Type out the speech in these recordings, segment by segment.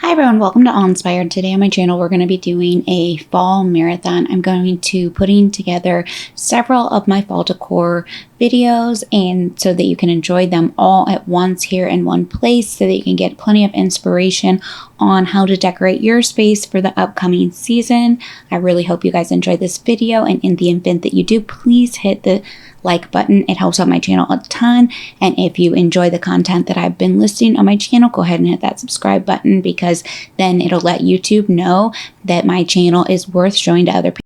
Hi everyone, welcome to All Inspired. Today on my channel we're going to be doing a fall marathon. I'm going to putting together several of my fall decor videos and so that you can enjoy them all at once here in one place so that you can get plenty of inspiration on how to decorate your space for the upcoming season. I really hope you guys enjoy this video, and in the event that you do, please hit the like button. It helps out my channel a ton. And if you enjoy the content that I've been listing on my channel, go ahead and hit that subscribe button, because then it'll let YouTube know that my channel is worth showing to other people.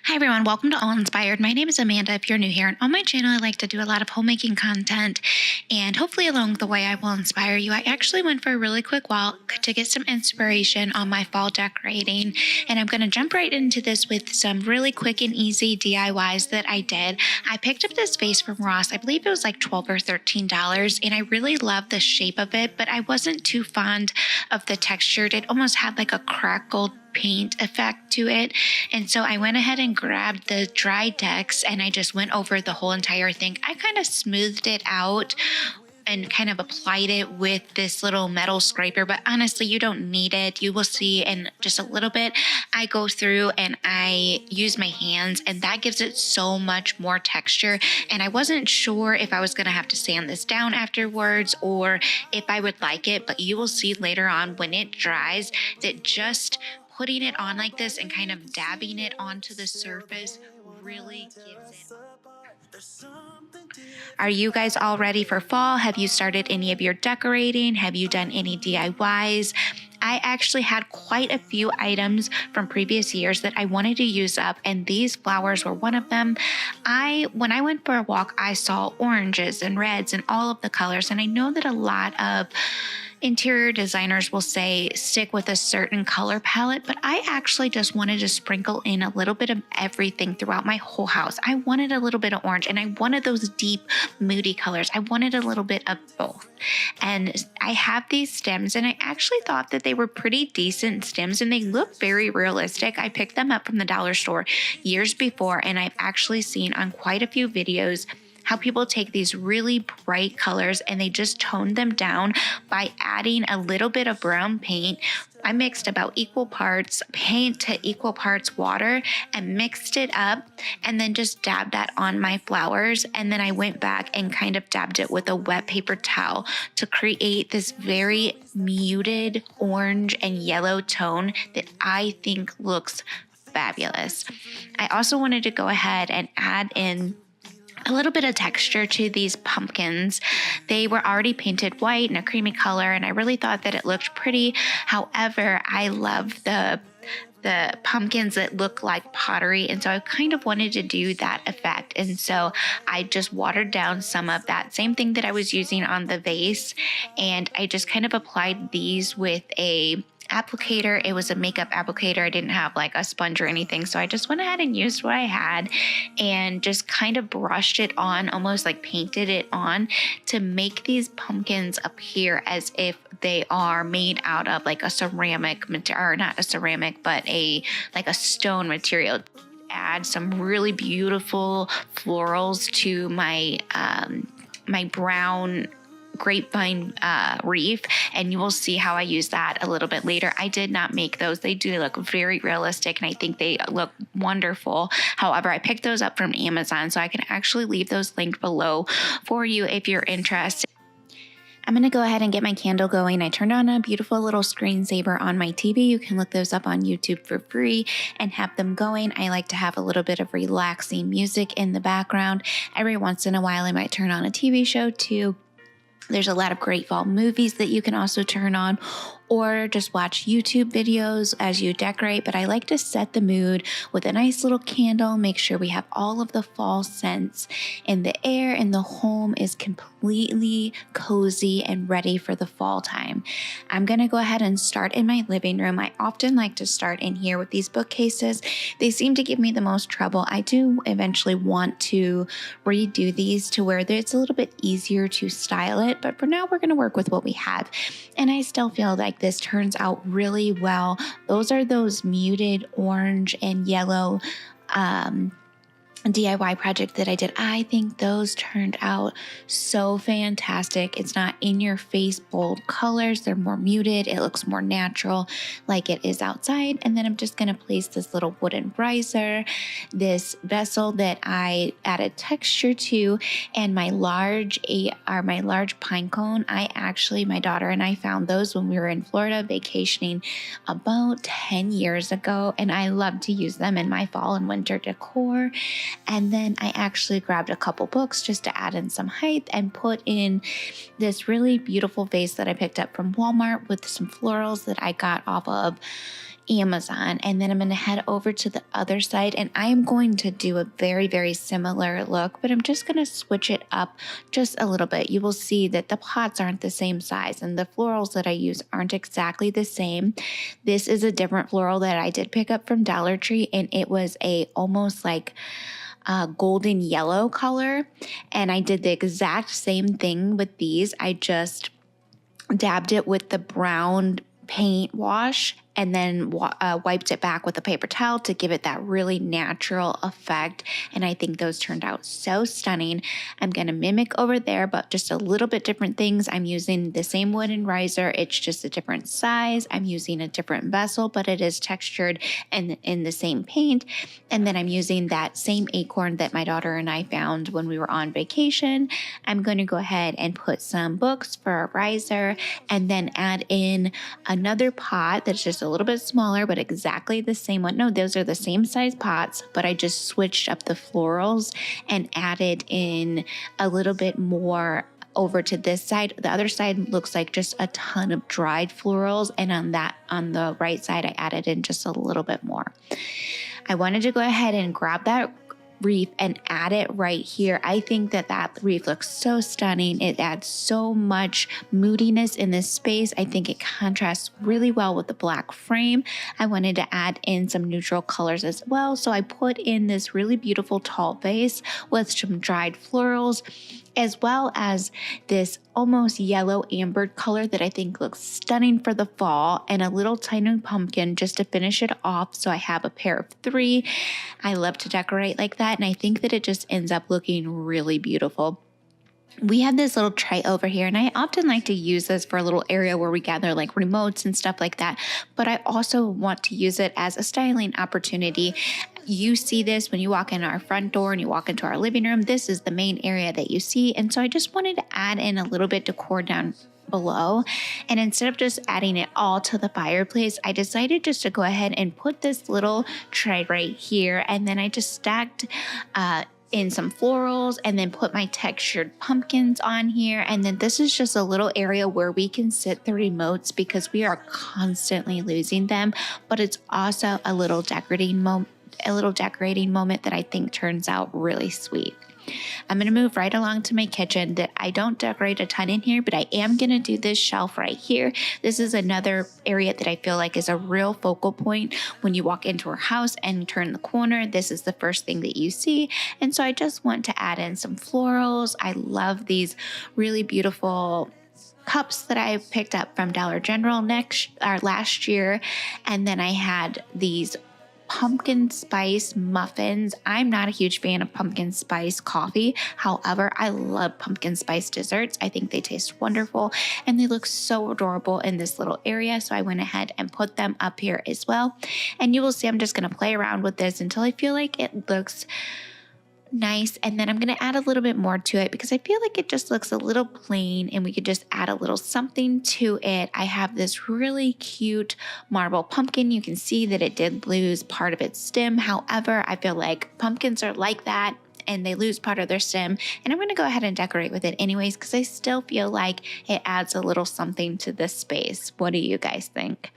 Hi everyone, welcome to All Inspired. My name is Amanda if you're new here, and on my channel I like to do a lot of homemaking content, and hopefully along the way I will inspire you. I actually went for a really quick walk to get some inspiration on my fall decorating, and I'm going to jump right into this with some really quick and easy DIYs that I did. I picked up this vase from Ross. I believe it was like $12 or $13, and I really love the shape of it, but I wasn't too fond of the texture. It almost had like a crackled paint effect to it, and so I went ahead and grabbed the dry decks and I just went over the whole entire thing. I kind of smoothed it out and kind of applied it with this little metal scraper, but honestly you don't need it. You will see in just a little bit I go through and I use my hands, and that gives it so much more texture. And I wasn't sure if I was going to have to sand this down afterwards or if I would like it, but you will see later on when it dries that just putting it on like this and kind of dabbing it onto the surface really gives it. Are you guys all ready for fall? Have you started any of your decorating? Have you done any DIYs? I actually had quite a few items from previous years that I wanted to use up, and these flowers were one of them. When I went for a walk, I saw oranges and reds and all of the colors, and I know that a lot of interior designers will say stick with a certain color palette, but I actually just wanted to sprinkle in a little bit of everything throughout my whole house. I wanted a little bit of orange, and I wanted those deep, moody colors. I wanted a little bit of both. And I have these stems, and I actually thought that they were pretty decent stems, and they look very realistic. I picked them up from the dollar store years before, and I've actually seen on quite a few videos how people take these really bright colors and they just tone them down by adding a little bit of brown paint. I mixed about equal parts paint to equal parts water and mixed it up, and then just dabbed that on my flowers. And then I went back and kind of dabbed it with a wet paper towel to create this very muted orange and yellow tone that I think looks fabulous. I also wanted to go ahead and add in a little bit of texture to these pumpkins. They were already painted white and a creamy color, and I really thought that it looked pretty. However, I love the pumpkins that look like pottery, and so I kind of wanted to do that effect, and so I just watered down some of that same thing that I was using on the vase, and I just kind of applied these with a applicator. It was a makeup applicator. I didn't have like a sponge or anything, so I just went ahead and used what I had and just kind of brushed it on, almost like painted it on, to make these pumpkins appear as if they are made out of like a ceramic material, or not a ceramic, but like a stone material. Add some really beautiful florals to my my brown grapevine wreath, and you will see how I use that a little bit later. I did not make those. They do look very realistic, and I think they look wonderful. However, I picked those up from Amazon, so I can actually leave those linked below for you if you're interested. I'm going to go ahead and get my candle going. I turned on a beautiful little screensaver on my TV. You can look those up on YouTube for free and have them going. I like to have a little bit of relaxing music in the background. Every once in a while, I might turn on a TV show too. There's a lot of great fall movies that you can also turn on, or just watch YouTube videos as you decorate. But I like to set the mood with a nice little candle, make sure we have all of the fall scents in the air and the home is completely cozy and ready for the fall time. I'm going to go ahead and start in my living room. I often like to start in here with these bookcases. They seem to give me the most trouble. I do eventually want to redo these to where it's a little bit easier to style it, but for now we're going to work with what we have. And I still feel like this turns out really well. Those are those muted orange and yellow DIY project that I did. I think those turned out so fantastic. It's not in your face bold colors. They're more muted. It looks more natural like it is outside. And then I'm just going to place this little wooden riser, this vessel that I added texture to, and my large pine cone. My daughter and I found those when we were in Florida vacationing about 10 years ago. And I love to use them in my fall and winter decor. And then I actually grabbed a couple books just to add in some height and put in this really beautiful vase that I picked up from Walmart with some florals that I got off of Amazon. And then I'm going to head over to the other side, and I am going to do a very, very similar look, but I'm just going to switch it up just a little bit. You will see that the pots aren't the same size and the florals that I use aren't exactly the same. This is a different floral that I did pick up from Dollar Tree, and it was almost like golden yellow color. And I did the exact same thing with these. I just dabbed it with the brown paint wash and then wiped it back with a paper towel to give it that really natural effect. And I think those turned out so stunning. I'm going to mimic over there, but just a little bit different things. I'm using the same wooden riser. It's just a different size. I'm using a different vessel, but it is textured and in the same paint. And then I'm using that same acorn that my daughter and I found when we were on vacation. I'm going to go ahead and put some books for a riser and then add in another pot that's just a little bit smaller, but exactly the same one. No, those are the same size pots, but I just switched up the florals and added in a little bit more over to this side. The other side looks like just a ton of dried florals, and on the right side, I added in just a little bit more. I wanted to go ahead and grab that wreath and add it right here. I think that wreath looks so stunning. It adds so much moodiness in this space. I think it contrasts really well with the black frame. I wanted to add in some neutral colors as well. So I put in this really beautiful tall vase with some dried florals, as well as this almost yellow amber color that I think looks stunning for the fall, and a little tiny pumpkin just to finish it off. So I have a pair of 3. I love to decorate like that, and I think that it just ends up looking really beautiful. We have this little tray over here, and I often like to use this for a little area where we gather like remotes and stuff like that, but I also want to use it as a styling opportunity. You see this when you walk in our front door and you walk into our living room. This is the main area that you see, and so I just wanted to add in a little bit decor down below. And instead of just adding it all to the fireplace, I decided just to go ahead and put this little tray right here, and then I just stacked in some florals and then put my textured pumpkins on here. And then this is just a little area where we can sit the remotes because we are constantly losing them, but it's also a little decorating moment that I think turns out really sweet. I'm going to move right along to my kitchen. That I don't decorate a ton in here, but I am going to do this shelf right here. This is another area that I feel like is a real focal point when you walk into our house and turn the corner. This is the first thing that you see. And so I just want to add in some florals. I love these really beautiful cups that I picked up from Dollar General last year. And then I had these pumpkin spice muffins. I'm not a huge fan of pumpkin spice coffee. However, I love pumpkin spice desserts. I think they taste wonderful and they look so adorable in this little area. So I went ahead and put them up here as well. And you will see I'm just going to play around with this until I feel like it looks nice, and then I'm going to add a little bit more to it because I feel like it just looks a little plain and we could just add a little something to it. I have this really cute marble pumpkin. You can see that it did lose part of its stem. However, I feel like pumpkins are like that and they lose part of their stem, and I'm going to go ahead and decorate with it anyways because I still feel like it adds a little something to this space. What do you guys think?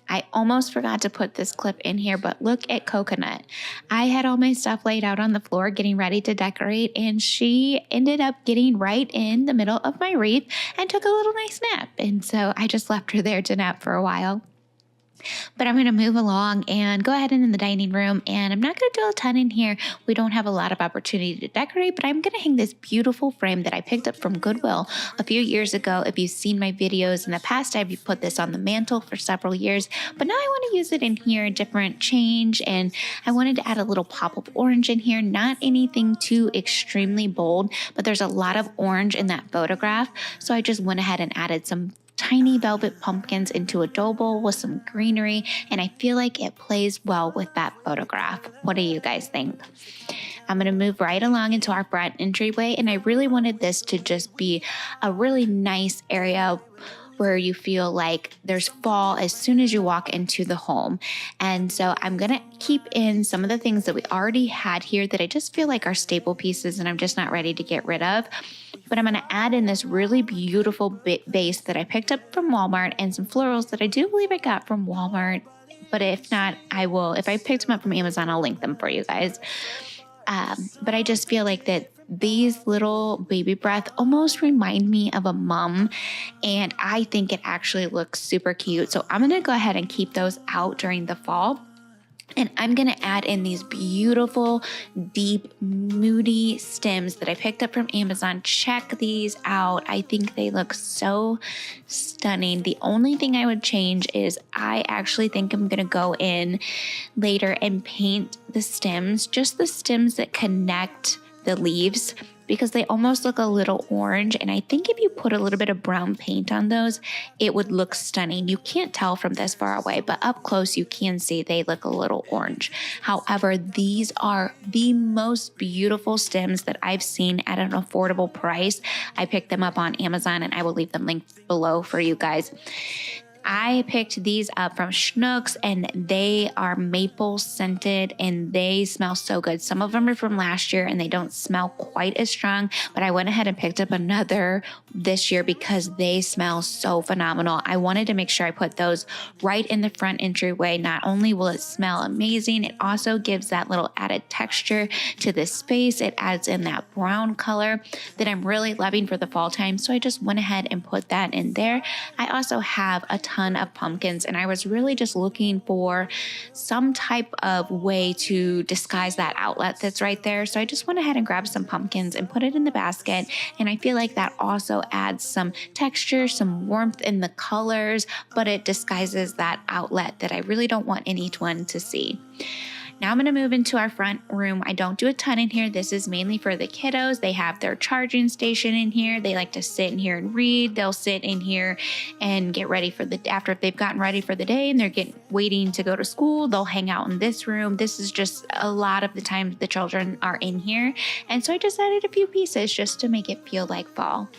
I almost forgot to put this clip in here, but look at Coconut. I had all my stuff laid out on the floor getting ready to decorate, and she ended up getting right in the middle of my wreath and took a little nice nap. And so I just left her there to nap for a while. But I'm going to move along and go ahead and in the dining room. And I'm not going to do a ton in here. We don't have a lot of opportunity to decorate, but I'm going to hang this beautiful frame that I picked up from Goodwill a few years ago. If you've seen my videos in the past, I've put this on the mantle for several years, but now I want to use it in here, a different change. And I wanted to add a little pop of orange in here, not anything too extremely bold, but there's a lot of orange in that photograph. So I just went ahead and added some tiny velvet pumpkins into a dough bowl with some greenery, and I feel like it plays well with that photograph. What do you guys think? I'm going to move right along into our front entryway, and I really wanted this to just be a really nice area where you feel like there's fall as soon as you walk into the home. And so I'm going to keep in some of the things that we already had here that I just feel like are staple pieces and I'm just not ready to get rid of. But I'm going to add in this really beautiful base that I picked up from Walmart and some florals that I do believe I got from Walmart. But if not, I will. If I picked them up from Amazon, I'll link them for you guys. But I just feel like that these little baby breath almost remind me of a mum, and I think it actually looks super cute. So I'm going to go ahead and keep those out during the fall. And I'm going to add in these beautiful, deep, moody stems that I picked up from Amazon. Check these out. I think they look so stunning. The only thing I would change is I actually think I'm going to go in later and paint the stems, just the stems that connect the leaves, because they almost look a little orange. And I think if you put a little bit of brown paint on those, it would look stunning. You can't tell from this far away, but up close you can see they look a little orange. However, these are the most beautiful stems that I've seen at an affordable price. I picked them up on Amazon and I will leave them linked below for you guys. I picked these up from Schnucks and they are maple scented and they smell so good. Some of them are from last year and they don't smell quite as strong, but I went ahead and picked up another this year because they smell so phenomenal. I wanted to make sure I put those right in the front entryway. Not only will it smell amazing, it also gives that little added texture to this space. It adds in that brown color that I'm really loving for the fall time. So I just went ahead and put that in there. I also have a ton of pumpkins and I was really just looking for some type of way to disguise that outlet that's right there. So I just went ahead and grabbed some pumpkins and put it in the basket. And I feel like that also adds some texture, some warmth in the colors, but it disguises that outlet that I really don't want anyone to see. Now I'm going to move into our front room. I don't do a ton in here. This is mainly for the kiddos. They have their charging station in here. They like to sit in here and read. They'll sit in here and get ready for after they've gotten ready for the day and they're waiting to go to school, they'll hang out in this room. This is just a lot of the time the children are in here. And so I just added a few pieces just to make it feel like fall.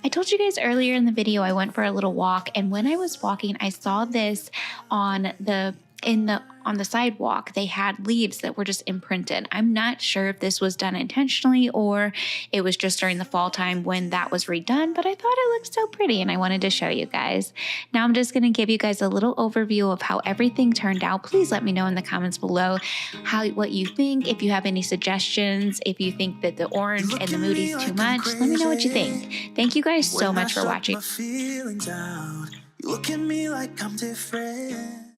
I told you guys earlier in the video, I went for a little walk. And when I was walking, I saw this on the sidewalk. They had leaves that were just imprinted. I'm not sure if this was done intentionally or it was just during the fall time when that was redone, but I thought it looked so pretty and I wanted to show you guys. Now I'm just going to give you guys a little overview of how everything turned out. Please let me know in the comments below what you think. If you have any suggestions, if you think that the orange and the moody is too much, let me know what you think. Thank you guys so much for watching. You look at me like I'm different.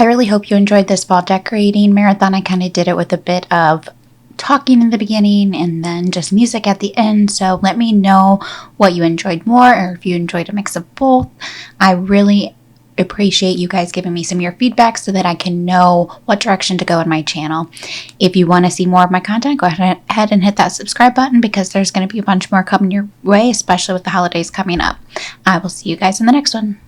I really hope you enjoyed this fall decorating marathon. I kind of did it with a bit of talking in the beginning and then just music at the end. So let me know what you enjoyed more, or if you enjoyed a mix of both. I really appreciate you guys giving me some of your feedback so that I can know what direction to go in my channel. If you want to see more of my content, go ahead and hit that subscribe button, because there's going to be a bunch more coming your way, especially with the holidays coming up. I will see you guys in the next one.